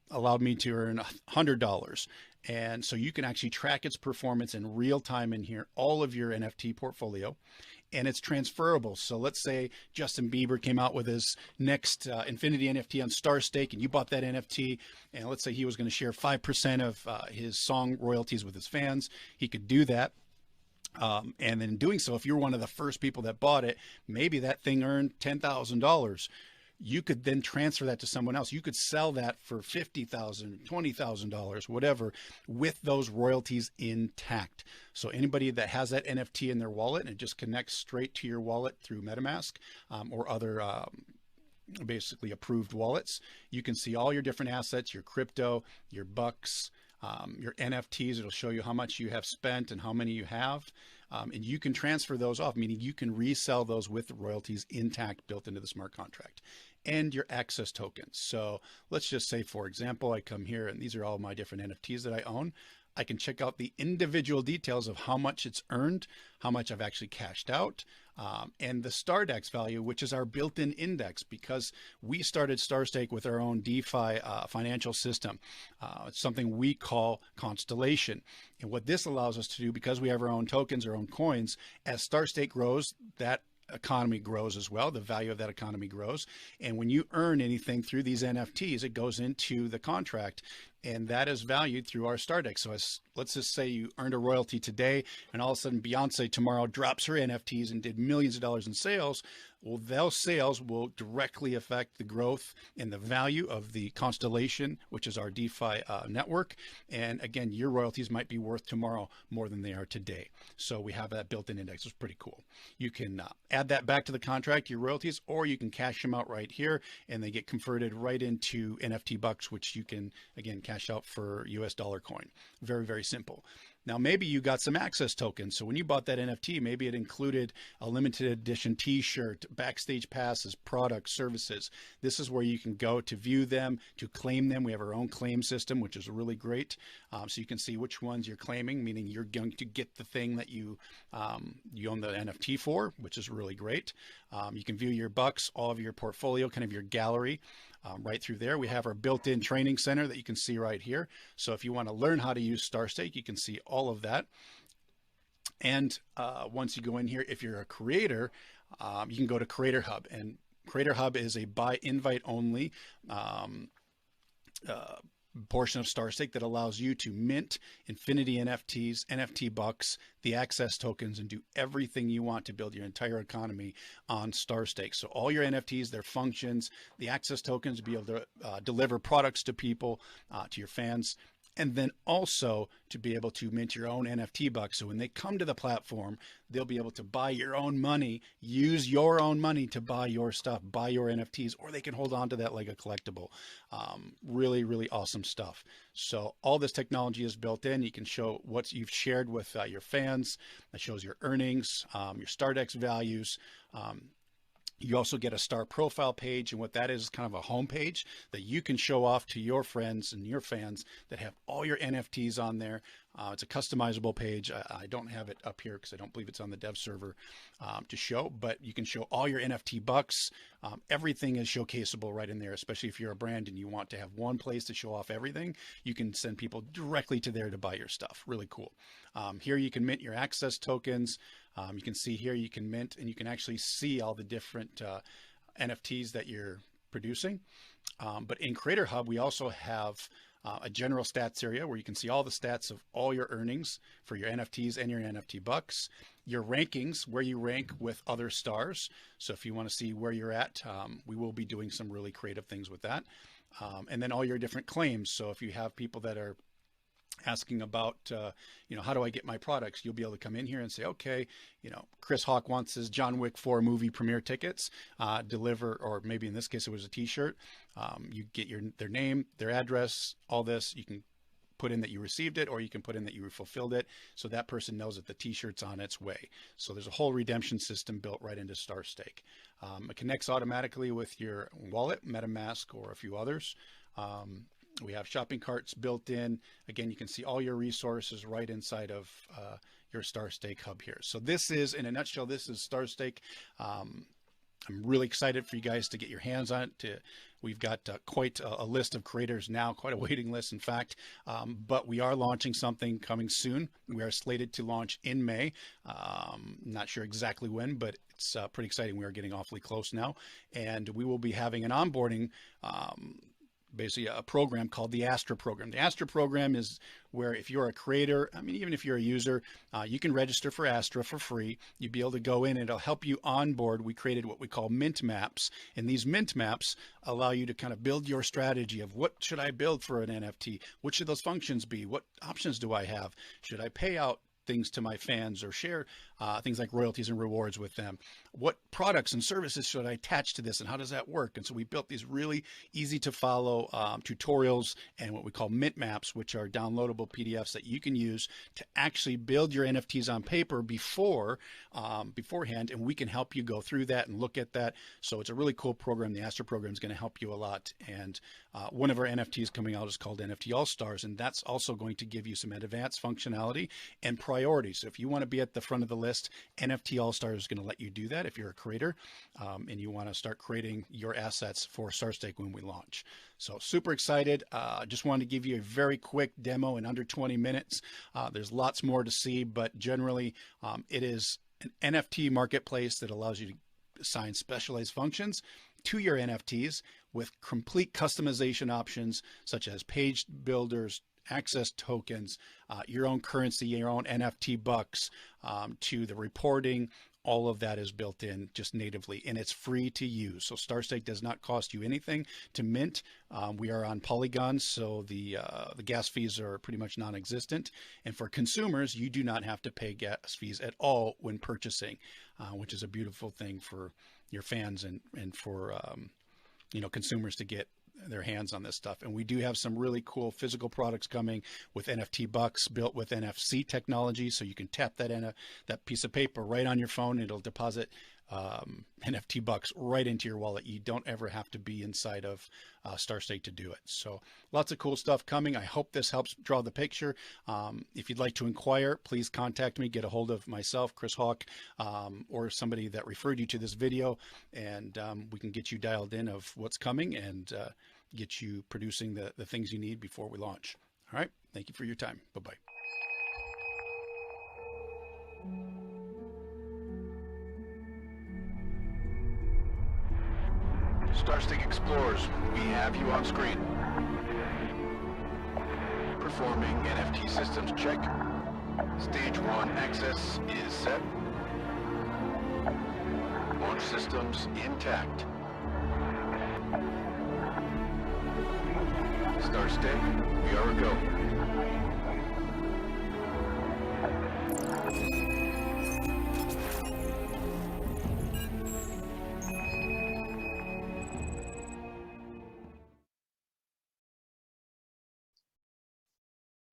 allowed me to earn $100. And so you can actually track its performance in real time in here, all of your NFT portfolio, and it's transferable. So let's say Justin Bieber came out with his next Infinity NFT on Starstake, and you bought that NFT, and let's say he was going to share 5% of his song royalties with his fans. He could do that. And in doing so, if you're one of the first people that bought it, maybe that thing earned $10,000. You could then transfer that to someone else. You could sell that for $50,000, $20,000, whatever, with those royalties intact. So anybody that has that NFT in their wallet and it just connects straight to your wallet through MetaMask or other basically approved wallets, you can see all your different assets, your crypto, your bucks, your NFTs. It'll show you how much you have spent and how many you have. And you can transfer those off, meaning you can resell those with the royalties intact built into the smart contract, and your access tokens. So let's just say, for example, I come here and these are all my different NFTs that I own. I can check out the individual details of how much it's earned, how much I've actually cashed out, and the Stardex value, which is our built-in index, because we started Starstake with our own DeFi financial system. It's something we call Constellation. And what this allows us to do, because we have our own tokens, our own coins, as Starstake grows, that economy grows as well. The value of that economy grows. And when you earn anything through these NFTs, it goes into the contract, and that is valued through our Stardex. So let's just say you earned a royalty today and all of a sudden Beyonce tomorrow drops her NFTs and did millions of dollars in sales. Well, those sales will directly affect the growth and the value of the Constellation, which is our DeFi network. And again, your royalties might be worth tomorrow more than they are today. So we have that built-in index. It's pretty cool. You can add that back to the contract, your royalties, or you can cash them out right here and they get converted right into NFT bucks, which you can, again, cash out for US dollar coin. Very, very simple. Now, maybe you got some access tokens. So when you bought that NFT, maybe it included a limited edition t-shirt, backstage passes, products, services. This is where you can go to view them, to claim them. We have our own claim system, which is really great. So you can see which ones you're claiming, meaning you're going to get the thing that you own the NFT for, which is really great. You can view your bucks, all of your portfolio, kind of your gallery. Right through there. We have our built-in training center that you can see right here. So if you want to learn how to use Starstake, you can see all of that. And once you go in here, if you're a creator, you can go to Creator Hub. And Creator Hub is a by invite only portion of Starstake that allows you to mint infinity NFTs, NFT bucks, the access tokens, and do everything you want to build your entire economy on Starstake. So all your NFTs, their functions, the access tokens to be able to deliver products to people, to your fans, and then also to be able to mint your own NFT bucks. So when they come to the platform, they'll be able to buy your own money, use your own money to buy your stuff, buy your NFTs, or they can hold on to that like a collectible. Really, really awesome stuff. So all this technology is built in. You can show what you've shared with your fans. That shows your earnings, your Stardex values. You also get a star profile page, and what that is kind of a home page that you can show off to your friends and your fans that have all your NFTs on there. It's a customizable page. I don't have it up here because I don't believe it's on the dev server to show, but you can show all your NFT bucks. Everything is showcaseable right in there, especially if you're a brand and you want to have one place to show off everything. You can send people directly to there to buy your stuff. Really cool. Here you can mint your access tokens. You can see here you can mint, and you can actually see all the different NFTs that you're producing. But in Creator Hub, we also have a general stats area where you can see all the stats of all your earnings for your NFTs and your NFT bucks, your rankings, where you rank with other stars. So if you want to see where you're at, we will be doing some really creative things with that. And then all your different claims. So if you have people that are asking about, how do I get my products? You'll be able to come in here and say, okay, Chris Hawk wants his John Wick 4 movie premiere tickets, deliver, or maybe in this case, it was a t-shirt. You get their name, their address, all this. You can put in that you received it, or you can put in that you fulfilled it. So that person knows that the t-shirt's on its way. So there's a whole redemption system built right into Starstake. It connects automatically with your wallet, MetaMask, or a few others. We have shopping carts built in. Again, you can see all your resources right inside of your Starstake hub here. So this is, in a nutshell, this is Starstake. I'm really excited for you guys to get your hands on it. We've got quite a list of creators now, quite a waiting list, in fact. But we are launching something coming soon. We are slated to launch in May. Not sure exactly when, but it's pretty exciting. We are getting awfully close now. And we will be having an onboarding basically a program called the Astra program. The Astra program is where if you're a creator, I mean, even if you're a user, you can register for Astra for free. You'll be able to go in and it'll help you onboard. We created what we call mint maps. And these mint maps allow you to kind of build your strategy of what should I build for an NFT? What should those functions be? What options do I have? Should I pay out things to my fans or share things like royalties and rewards with them? What products and services should I attach to this and how does that work? And so we built these really easy to follow tutorials and what we call mint maps, which are downloadable PDFs that you can use to actually build your NFTs on paper beforehand, and we can help you go through that and look at that. So it's a really cool program. The Astra program is going to help you a lot. And one of our NFTs coming out is called NFT All-Stars, and that's also going to give you some advanced functionality and priority. So if you want to be at the front of the list, NFT All-Stars is going to let you do that if you're a creator and you want to start creating your assets for Starstake when we launch. So super excited. Just wanted to give you a very quick demo in under 20 minutes. There's lots more to see, but generally it is an NFT marketplace that allows you to assign specialized functions to your NFTs with complete customization options such as page builders, access tokens, your own currency, your own NFT bucks, to the reporting. All of that is built in just natively, and it's free to use. So Starstake does not cost you anything to mint. We are on Polygon, so the gas fees are pretty much non-existent. And for consumers, you do not have to pay gas fees at all when purchasing, which is a beautiful thing for your fans and for consumers to get their hands on this stuff. And we do have some really cool physical products coming with NFT bucks built with NFC technology, so you can tap that piece of paper right on your phone. It'll deposit NFT bucks right into your wallet. You don't ever have to be inside of Starstake to do it. So lots of cool stuff coming. I hope this helps draw the picture. If you'd like to inquire, please contact me, get a hold of myself, Chris Hawk, or somebody that referred you to this video, and we can get you dialed in of what's coming and get you producing the things you need before we launch. All right. Thank you for your time. Bye-bye. Starstake Explorers, we have you on screen. Performing NFT systems check. Stage 1 access is set. Launch systems intact. Starstake, we are a go.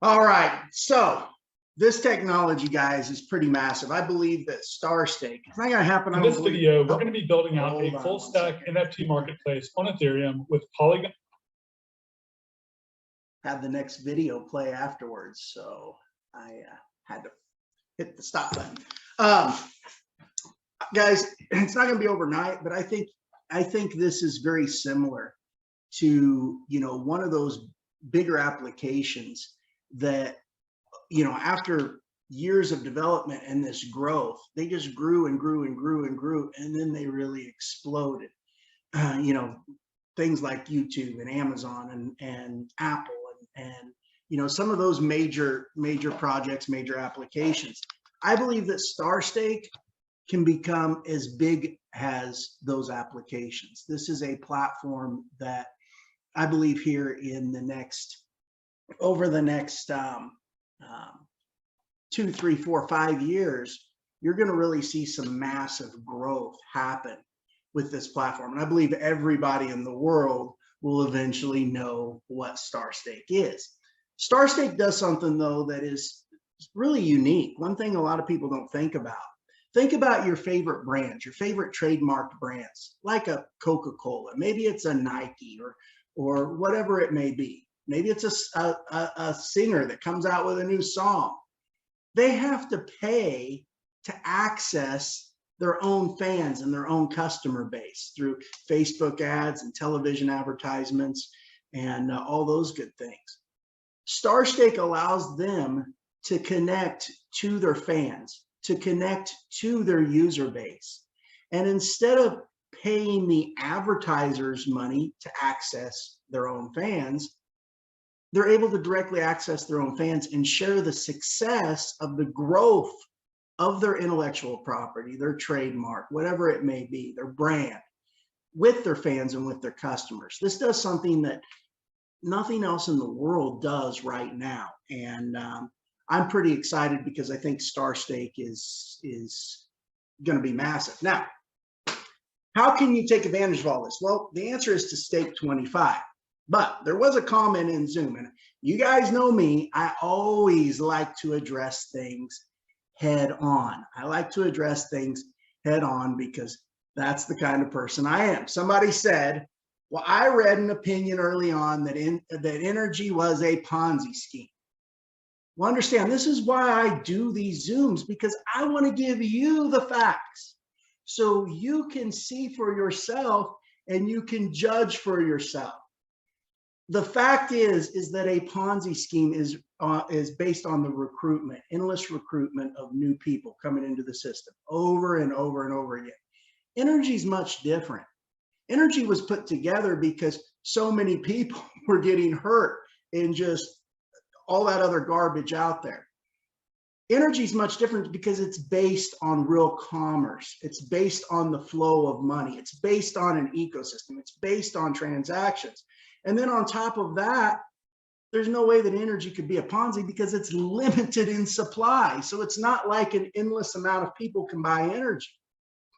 All right, so this technology, guys, is pretty massive. I believe that Starstake, it's not going to happen. In this video, we're going to be building out a full stack NFT marketplace on Ethereum with Polygon. Have the next video play afterwards, so I had to hit the stop button. Guys, it's not going to be overnight, but I think this is very similar to one of those bigger applications that after years of development and this growth, they just grew and grew and grew and grew, and then they really exploded. Things like YouTube and Amazon and Apple and some of those major projects, major applications. I believe that Starstake can become as big as those applications. This is a platform that I believe here in over the next 2, 3, 4, 5 years, you're going to really see some massive growth happen with this platform. And I believe everybody in the world will eventually know what Starstake is. Starstake does something, though, that is really unique. One thing a lot of people don't think about. Think about your favorite brands, your favorite trademarked brands, like a Coca-Cola. Maybe it's a Nike or whatever it may be. Maybe it's a singer that comes out with a new song. They have to pay to access their own fans and their own customer base through Facebook ads and television advertisements and all those good things. Starstake allows them to connect to their fans, to connect to their user base. And instead of paying the advertisers money to access their own fans, they're able to directly access their own fans and share the success of the growth of their intellectual property, their trademark, whatever it may be, their brand, with their fans and with their customers. This does something that nothing else in the world does right now. And I'm pretty excited because I think Starstake is going to be massive. Now, how can you take advantage of all this? Well, the answer is to stake 25. But there was a comment in Zoom, and you guys know me, I always like to address things head on. I like to address things head on because that's the kind of person I am. Somebody said, well, I read an opinion early on that NRGY was a Ponzi scheme. Well, understand, this is why I do these Zooms, because I want to give you the facts so you can see for yourself and you can judge for yourself. The fact is that a Ponzi scheme is based on the recruitment, endless recruitment of new people coming into the system over and over and over again. NRGY is much different. NRGY was put together because so many people were getting hurt and just all that other garbage out there. NRGY is much different because it's based on real commerce. It's based on the flow of money. It's based on an ecosystem. It's based on transactions. And then on top of that, there's no way that NRGY could be a Ponzi because it's limited in supply. So it's not like an endless amount of people can buy NRGY.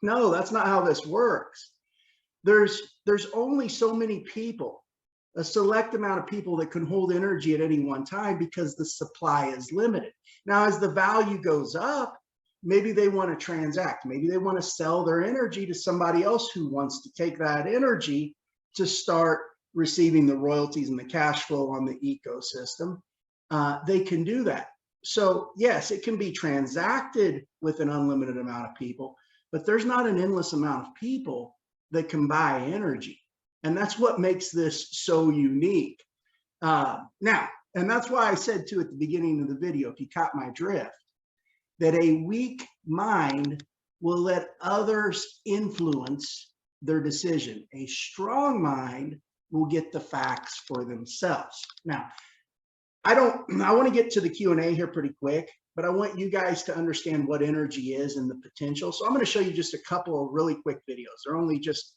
No, that's not how this works. There's only so many people, a select amount of people that can hold NRGY at any one time because the supply is limited. Now, as the value goes up, maybe they want to transact. Maybe they want to sell their NRGY to somebody else who wants to take that NRGY to start receiving the royalties and the cash flow on the ecosystem. They can do that. So yes, it can be transacted with an unlimited amount of people, but there's not an endless amount of people that can buy NRGY. And that's what makes this so unique. Now, and that's why I said too at the beginning of the video, if you caught my drift, that a weak mind will let others influence their decision. A strong mind will get the facts for themselves. Now, I want to get to the Q&A here pretty quick, but I want you guys to understand what NRGY is and the potential. So I'm going to show you just a couple of really quick videos. They're only just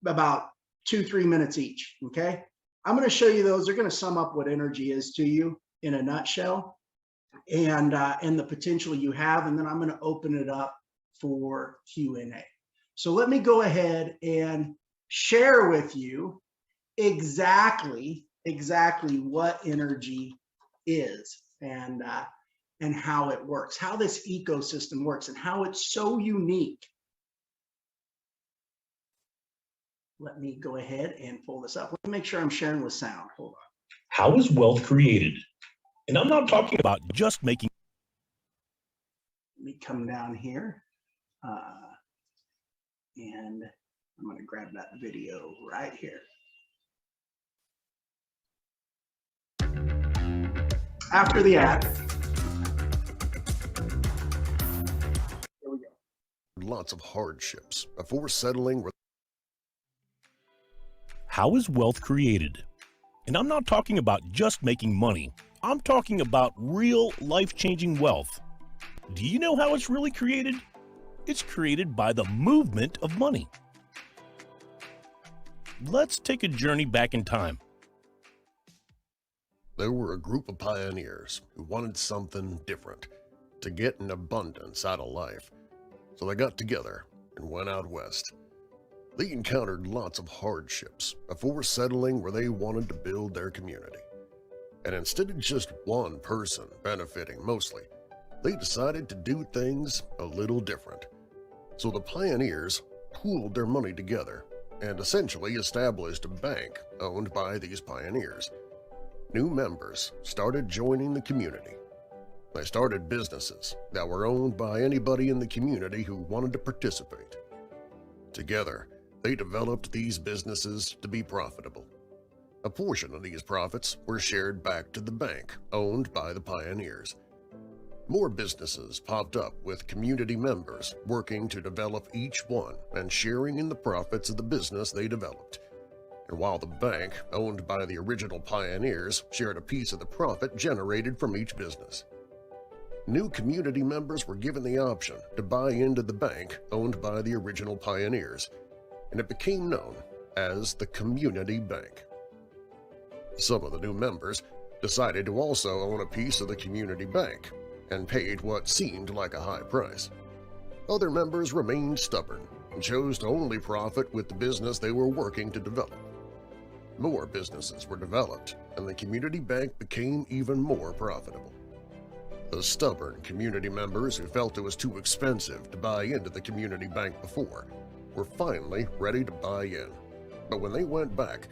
about 2-3 minutes each, okay? I'm going to show you those. They're going to sum up what NRGY is to you in a nutshell and the potential you have, and then I'm going to open it up for Q&A. So let me go ahead and share with you exactly what NRGY is and how it works, how this ecosystem works, and how it's so unique. Let me go ahead and pull this up. Let me make sure I'm sharing with sound. Hold on. How is wealth created? And I'm not talking about just making. Let me come down here. And I'm going to grab that video right here. After the ad. Here we go. Lots of hardships before settling. How is wealth created? And I'm not talking about just making money. I'm talking about real life-changing wealth. Do you know how it's really created? It's created by the movement of money. Let's take a journey back in time. There were a group of pioneers who wanted something different, to get an abundance out of life. So they got together and went out west. They encountered lots of hardships before settling where they wanted to build their community. And instead of just one person benefiting mostly, they decided to do things a little different. So the pioneers pooled their money together and essentially established a bank owned by these pioneers. New members started joining the community. They started businesses that were owned by anybody in the community who wanted to participate. Together, they developed these businesses to be profitable. A portion of these profits were shared back to the bank owned by the pioneers. More businesses popped up with community members working to develop each one and sharing in the profits of the business they developed. And while the bank, owned by the original pioneers, shared a piece of the profit generated from each business. New community members were given the option to buy into the bank owned by the original pioneers, and it became known as the Community Bank. Some of the new members decided to also own a piece of the Community Bank and paid what seemed like a high price. Other members remained stubborn and chose to only profit with the business they were working to develop. More businesses were developed, and the Community Bank became even more profitable. The stubborn community members who felt it was too expensive to buy into the Community Bank before were finally ready to buy in. But when they went back,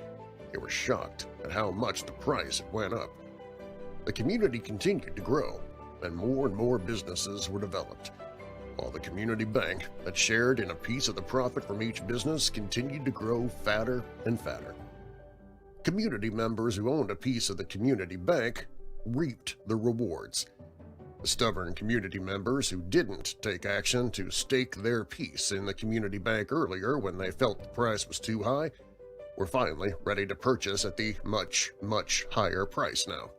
they were shocked at how much the price went up. The community continued to grow, and more businesses were developed, while the Community Bank that shared in a piece of the profit from each business continued to grow fatter and fatter. Community members who owned a piece of the Community Bank reaped the rewards. The stubborn community members who didn't take action to stake their piece in the Community Bank earlier when they felt the price was too high were finally ready to purchase at the much higher price now.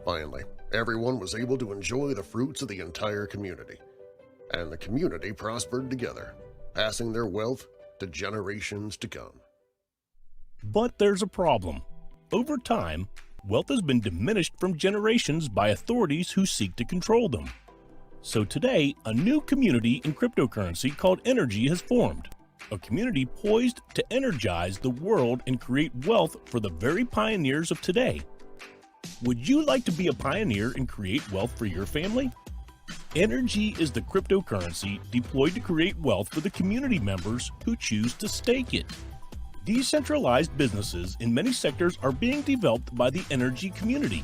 Finally, everyone was able to enjoy the fruits of the entire community, and the community prospered together, passing their wealth to generations to come. But there's a problem. Over time, wealth has been diminished from generations by authorities who seek to control them. So today, a new community in cryptocurrency called NRGY has formed, a community poised to energize the world and create wealth for the very pioneers of today. Would you like to be a pioneer and create wealth for your family? NRGY is the cryptocurrency deployed to create wealth for the community members who choose to stake it. Decentralized businesses in many sectors are being developed by the NRGY community.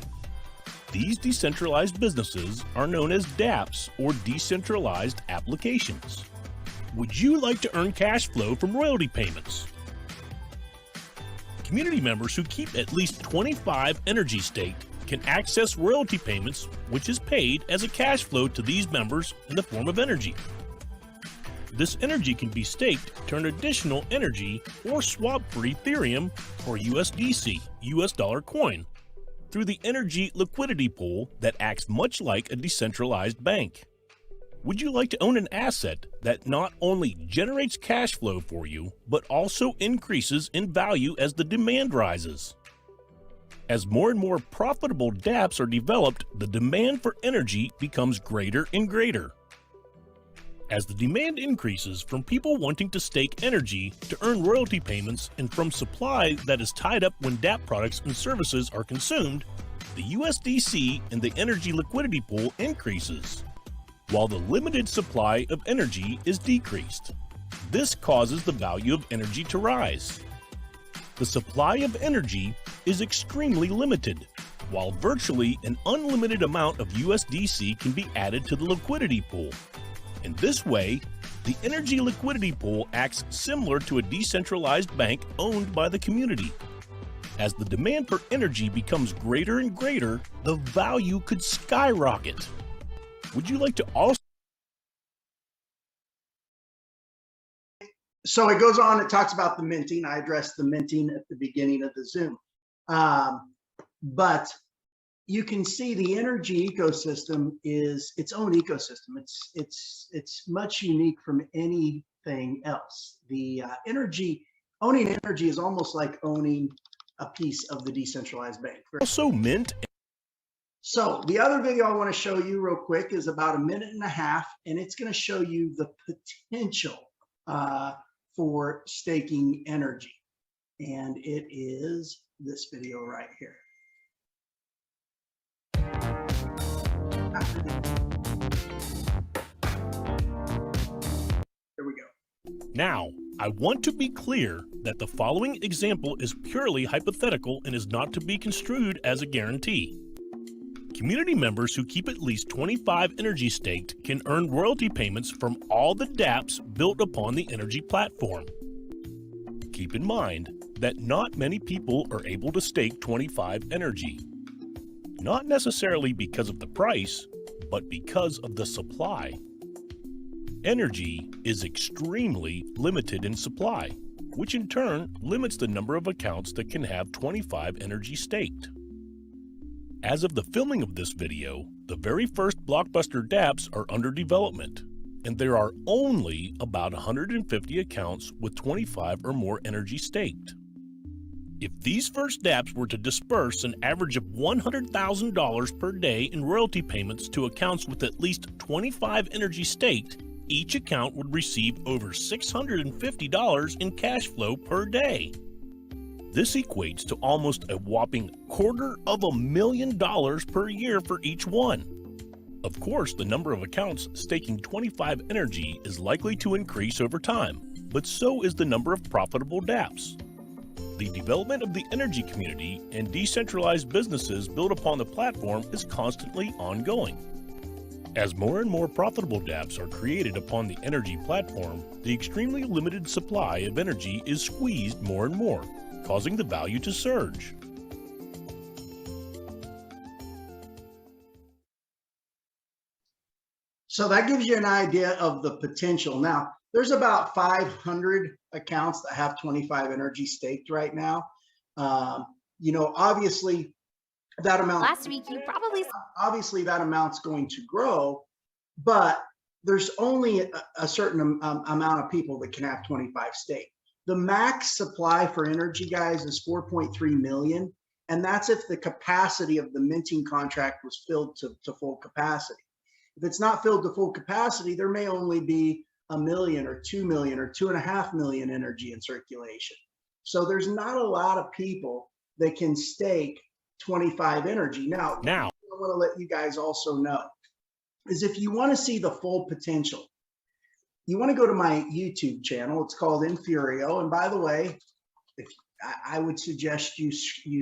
These decentralized businesses are known as DApps, or decentralized applications. Would you like to earn cash flow from royalty payments? Community members who keep at least 25 NRGY staked can access royalty payments, which is paid as a cash flow to these members in the form of NRGY. This NRGY can be staked to earn additional NRGY or swap for Ethereum or USDC, US dollar coin, through the NRGY liquidity pool that acts much like a decentralized bank. Would you like to own an asset that not only generates cash flow for you, but also increases in value as the demand rises? As more and more profitable DApps are developed, the demand for NRGY becomes greater and greater. As the demand increases from people wanting to stake NRGY to earn royalty payments and from supply that is tied up when DApp products and services are consumed, the USDC in the NRGY liquidity pool increases, while the limited supply of NRGY is decreased. This causes the value of NRGY to rise. The supply of NRGY is extremely limited, while virtually an unlimited amount of USDC can be added to the liquidity pool. In this way, the NRGY liquidity pool acts similar to a decentralized bank owned by the community. As the demand for NRGY becomes greater and greater, the value could skyrocket. Would you like to also? So it goes on, it talks about the minting. I addressed the minting at the beginning of the Zoom. But you can see the NRGY ecosystem is its own ecosystem. It's much unique from anything else. The owning NRGY is almost like owning a piece of the decentralized bank. Also mint. So the other video I want to show you real quick is about 1.5 minutes, and it's going to show you the potential for staking NRGY. And it is this video right here. There we go. Now, I want to be clear that the following example is purely hypothetical and is not to be construed as a guarantee. Community members who keep at least 25 NRGY staked can earn royalty payments from all the DApps built upon the NRGY platform. Keep in mind that not many people are able to stake 25 NRGY. Not necessarily because of the price, but because of the supply. NRGY is extremely limited in supply, which in turn limits the number of accounts that can have 25 NRGY staked. As of the filming of this video, the very first blockbuster DApps are under development, and there are only about 150 accounts with 25 or more NRGY staked. If these first DApps were to disperse an average of $100,000 per day in royalty payments to accounts with at least 25 NRGY staked, each account would receive over $650 in cash flow per day. This equates to almost a whopping $250,000 per year for each one. Of course, the number of accounts staking 25 NRGY is likely to increase over time, but so is the number of profitable DApps. The development of the NRGY community and decentralized businesses built upon the platform is constantly ongoing. As more and more profitable DApps are created upon the NRGY platform, the extremely limited supply of NRGY is squeezed more and more, causing the value to surge. So that gives you an idea of the potential. Now, there's about 500 accounts that have 25 NRGY staked right now. You know, obviously that amount Last week, you probably obviously that amount's going to grow, but there's only a certain amount of people that can have 25 staked. The max supply for NRGY, guys, is 4.3 million, and that's if the capacity of the minting contract was filled to full capacity. If it's not filled to full capacity, there may only be 1 million or 2 million or 2.5 million NRGY in circulation. So there's not a lot of people that can stake 25 NRGY. Now, I want to let you guys also know is if you want to see the full potential, you want to go to my YouTube channel. It's called Infurio. And by the way, if I would suggest you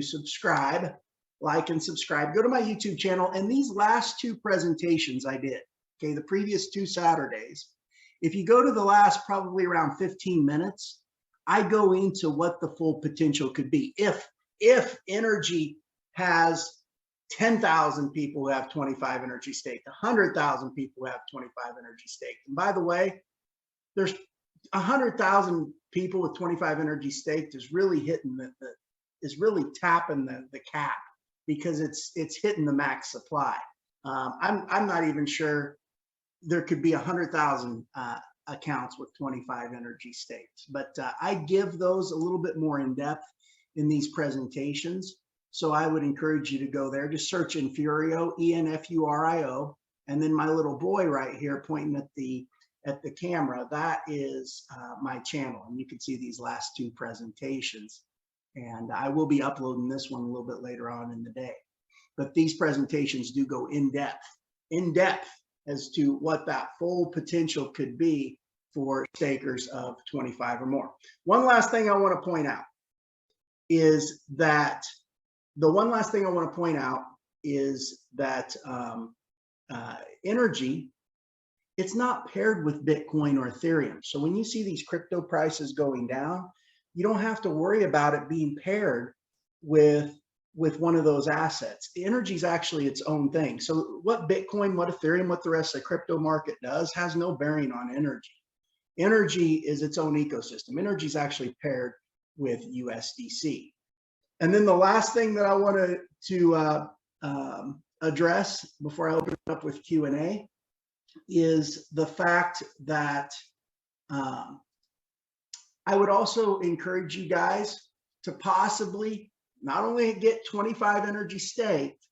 subscribe, like and subscribe. Go to my YouTube channel. And these last two presentations I did, okay, the previous 2 Saturdays, if you go to the last probably around 15 minutes, I go into what the full potential could be. If NRGY has 10,000 people who have 25 NRGY staked, 100,000 people who have 25 NRGY staked. And by the way, there's 100,000 people with 25 NRGY staked is really hitting is really tapping the cap, because it's hitting the max supply. I'm not even sure there could be 100,000 accounts with 25 NRGY staked, but I give those a little bit more in depth in these presentations. So I would encourage you to go there. Just search Infurio, ENFURIO, and then my little boy right here pointing at the camera. That is my channel, and you can see these last 2 presentations. And I will be uploading this one a little bit later on in the day. But these presentations do go in depth as to what that full potential could be for stakers of 25 or more. One last thing I want to point out is that NRGY, it's not paired with Bitcoin or Ethereum. So when you see these crypto prices going down, you don't have to worry about it being paired with one of those assets. The NRGY is actually its own thing. So what Bitcoin, what Ethereum, what the rest of the crypto market does has no bearing on NRGY. NRGY is its own ecosystem. NRGY is actually paired with USDC. And then the last thing that I wanted to address before I open it up with Q&A is the fact that I would also encourage you guys to possibly not only get 25 NRGY staked,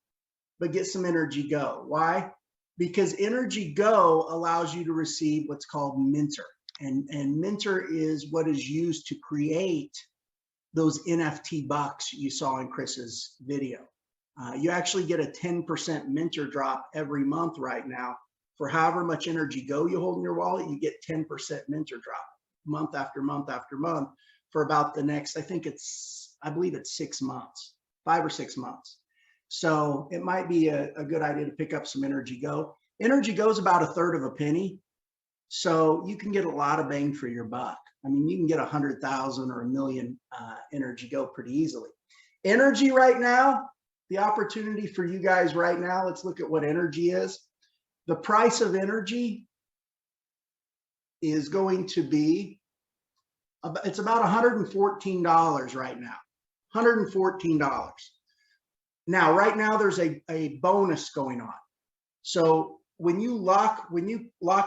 but get some NRGY Go. Why? Because NRGY Go allows you to receive what's called Minter. And Minter is what is used to create those NFT bucks you saw in Chris's video. You actually get a 10% Minter drop every month right now. For however much NRGY Go you hold in your wallet, you get 10% Minter drop month after month after month for about the next, I believe it's 6 months, 5 or 6 months. So it might be a good idea to pick up some NRGY Go. NRGY Go is about 1/3 of a penny. So you can get a lot of bang for your buck. I mean, you can get 100,000 or 1 million NRGY Go pretty easily. NRGY right now, the opportunity for you guys right now, let's look at what NRGY is. The price of energy is going to be, it's about $114 right now, $114. Now, right now there's a bonus going on. So when you lock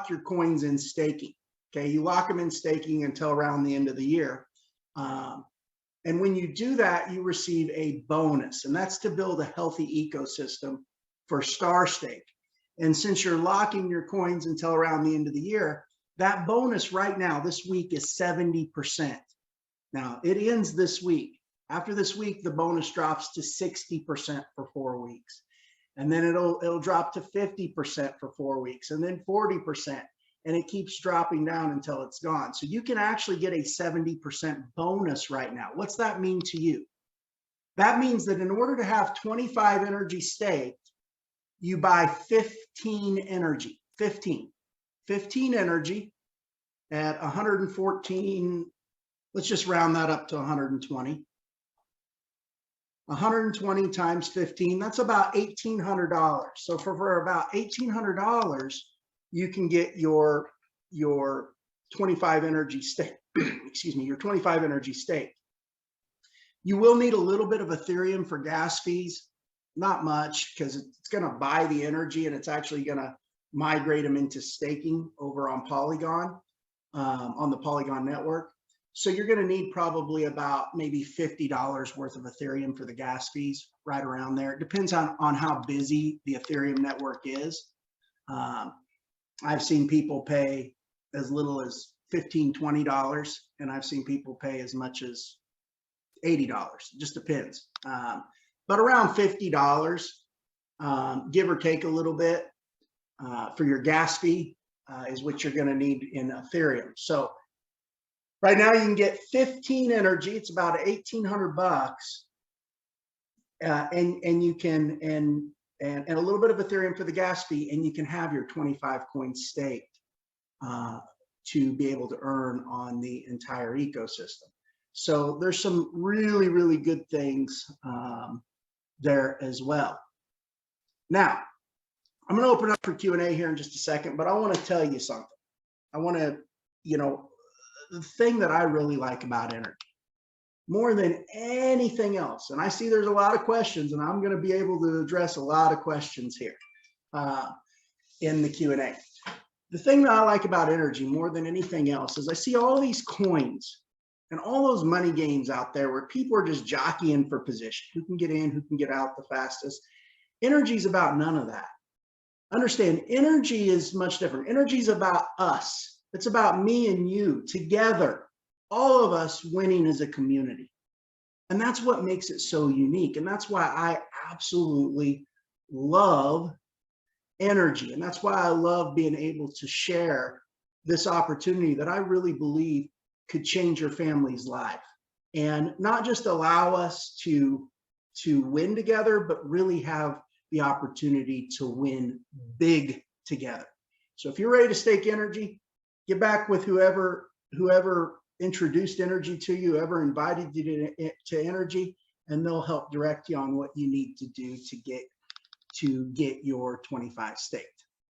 your coins in staking, okay, you lock them in staking until around the end of the year. And when you do that, you receive a bonus, and that's to build a healthy ecosystem for Starstake. And since you're locking your coins until around the end of the year, that bonus right now, this week, is 70%. Now, it ends this week. After this week, the bonus drops to 60% for 4 weeks. And then it'll drop to 50% for 4 weeks, and then 40%. And it keeps dropping down until it's gone. So you can actually get a 70% bonus right now. What's that mean to you? That means that in order to have 25 energy staked, you buy 15 energy, 15 energy at 114. Let's just round that up to 120. 120 times 15, that's about $1,800. So for about $1,800, you can get your 25 energy stake, excuse me, your 25 energy stake. You will need a little bit of Ethereum for gas fees, not much, because it's going to buy the energy and it's actually going to migrate them into staking over on Polygon, on the Polygon network. So you're going to need probably about maybe $50 worth of Ethereum for the gas fees, right around there. It depends on how busy the Ethereum network is. I've seen people pay as little as $15, $20, and I've seen people pay as much as $80. It just depends. But around $50, give or take a little bit, for your gas fee is what you're going to need in Ethereum. So right now you can get 15 energy. It's about $1,800, and you can and a little bit of Ethereum for the gas fee, and you can have your 25 coins staked to be able to earn on the entire ecosystem. So there's some really, really good things there as well. Now, I'm going to open up for Q&A here in just a second, but I want to tell you something. I want to, the thing that I really like about energy, more than anything else, and I see there's a lot of questions, and I'm going to be able to address a lot of questions here in the Q&A. The thing that I like about energy more than anything else is I see all these coins and all those money games out there where people are just jockeying for position. Who can get in, who can get out the fastest. Energy is about none of that. Understand, energy is much different. Energy is about us. It's about me and you together, all of us winning as a community. And that's what makes it so unique. And that's why I absolutely love energy. And that's why I love being able to share this opportunity that I really believe could change your family's life. And not just allow us to win together, but really have the opportunity to win big together. So if you're ready to stake energy, get back with whoever introduced energy to you, whoever invited you to energy, and they'll help direct you on what you need to do to get your 25 staked.